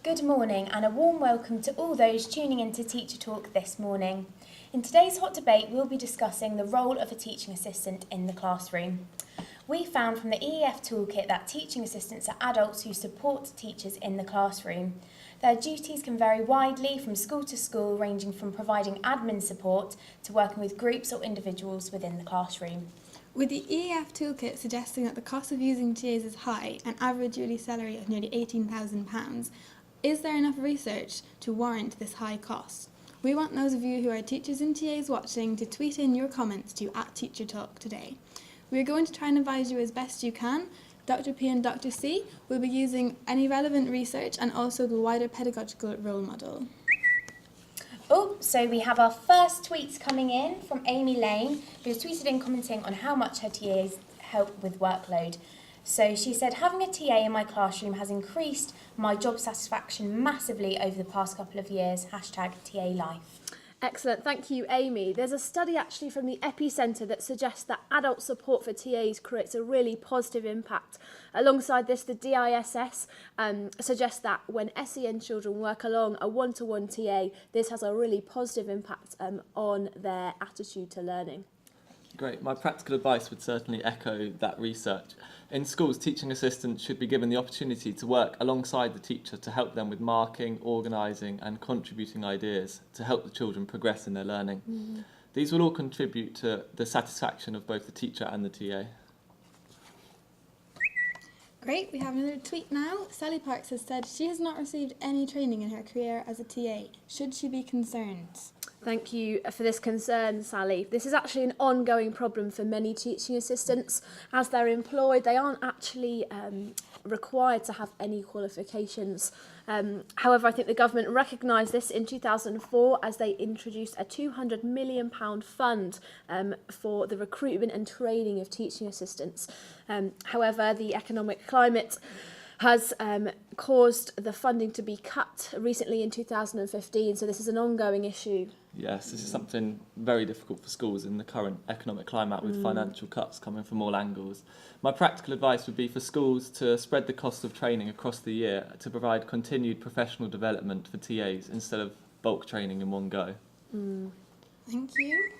Good morning and a warm welcome to all those tuning into Teacher Talk this morning. In today's hot debate, we'll be discussing the role of a teaching assistant in the classroom. We found from the EEF toolkit that teaching assistants are adults who support teachers in the classroom. Their duties can vary widely from school to school, ranging from providing admin support to working with groups or individuals within the classroom. With the EEF toolkit suggesting that the cost of using TAs is high, an average yearly salary of nearly £18,000, is there enough research to warrant this high cost? We want those of you who are teachers and TAs watching to tweet in your comments to @TeacherTalk today. We are going to try and advise you as best you can. Dr. P and Dr. C will be using any relevant research and also the wider pedagogical role model. So we have our first tweets coming in from Amy Lane, who's tweeted in commenting on how much her TAs help with workload. So she said, having a TA in my classroom has increased my job satisfaction massively over the past couple of years, #TA life. Excellent, thank you, Amy. There's a study actually from the Epicentre that suggests that adult support for TAs creates a really positive impact. Alongside this, the DISS suggests that when SEN children work along a one-to-one TA, this has a really positive impact on their attitude to learning. Great. My practical advice would certainly echo that research. In schools, teaching assistants should be given the opportunity to work alongside the teacher to help them with marking, organising and contributing ideas to help the children progress in their learning. These will all contribute to the satisfaction of both the teacher and the TA. Great, we have another tweet now. Sally Parks has said she has not received any training in her career as a TA. Should she be concerned? Thank you for this concern, Sally. This is actually an ongoing problem for many teaching assistants. As they're employed, they aren't actually required to have any qualifications. However, I think the government recognised this in 2004 as they introduced a £200 million fund for the recruitment and training of teaching assistants. However, the economic climate has caused the funding to be cut recently in 2015, so this is an ongoing issue. Yes, this is something very difficult for schools in the current economic climate with financial cuts coming from all angles. My practical advice would be for schools to spread the cost of training across the year to provide continued professional development for TAs instead of bulk training in one go. Thank you.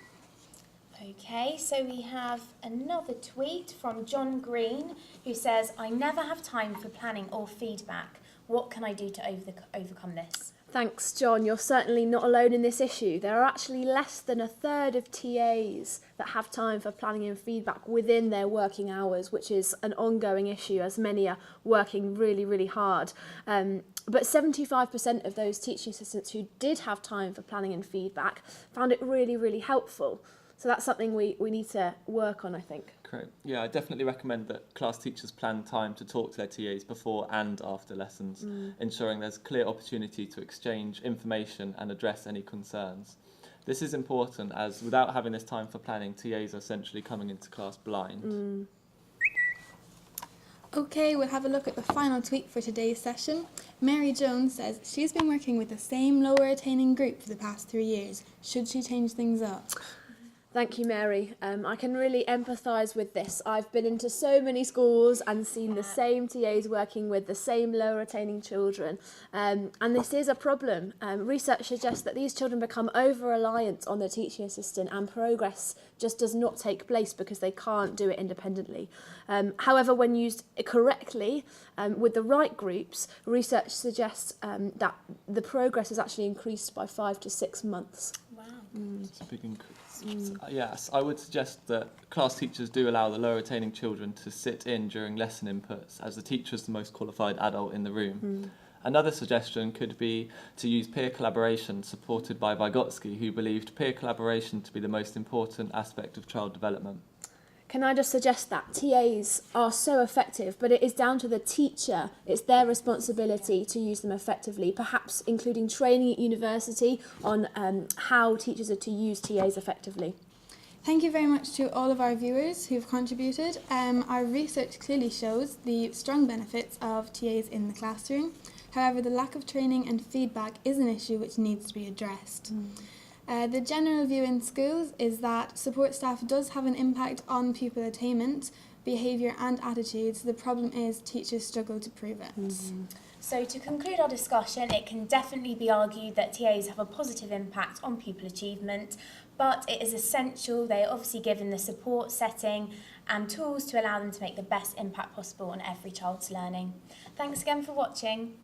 Okay, so we have another tweet from John Green, who says, I never have time for planning or feedback. What can I do to overcome this? Thanks, John. You're certainly not alone in this issue. There are actually less than a third of TAs that have time for planning and feedback within their working hours, which is an ongoing issue as many are working really, really hard. But 75% of those teaching assistants who did have time for planning and feedback found it really, really helpful. So that's something we need to work on, I think. Great. Yeah, I definitely recommend that class teachers plan time to talk to their TAs before and after lessons, ensuring there's clear opportunity to exchange information and address any concerns. This is important as without having this time for planning, TAs are essentially coming into class blind. Okay, we'll have a look at the final tweet for today's session. Mary Jones says she's been working with the same lower attaining group for the past 3 years. Should she change things up? Thank you, Mary. I can really empathise with this. I've been into so many schools and seen the same TAs working with the same lower attaining children. And this is a problem. Research suggests that these children become over-reliant on the teaching assistant and progress just does not take place because they can't do it independently. However, when used correctly with the right groups, research suggests that the progress is actually increased by 5 to 6 months. Wow. It's a big increase. Yes, I would suggest that class teachers do allow the lower attaining children to sit in during lesson inputs as the teacher is the most qualified adult in the room. Another suggestion could be to use peer collaboration supported by Vygotsky, who believed peer collaboration to be the most important aspect of child development. Can I just suggest that TAs are so effective, but it is down to the teacher. It's their responsibility to use them effectively, perhaps including training at university on how teachers are to use TAs effectively. Thank you very much to all of our viewers who've contributed. Our research clearly shows the strong benefits of TAs in the classroom. However, the lack of training and feedback is an issue which needs to be addressed. The general view in schools is that support staff does have an impact on pupil attainment, behaviour and attitudes. The problem is teachers struggle to prove it. So to conclude our discussion, it can definitely be argued that TAs have a positive impact on pupil achievement, but it is essential they are obviously given the support setting and tools to allow them to make the best impact possible on every child's learning. Thanks again for watching.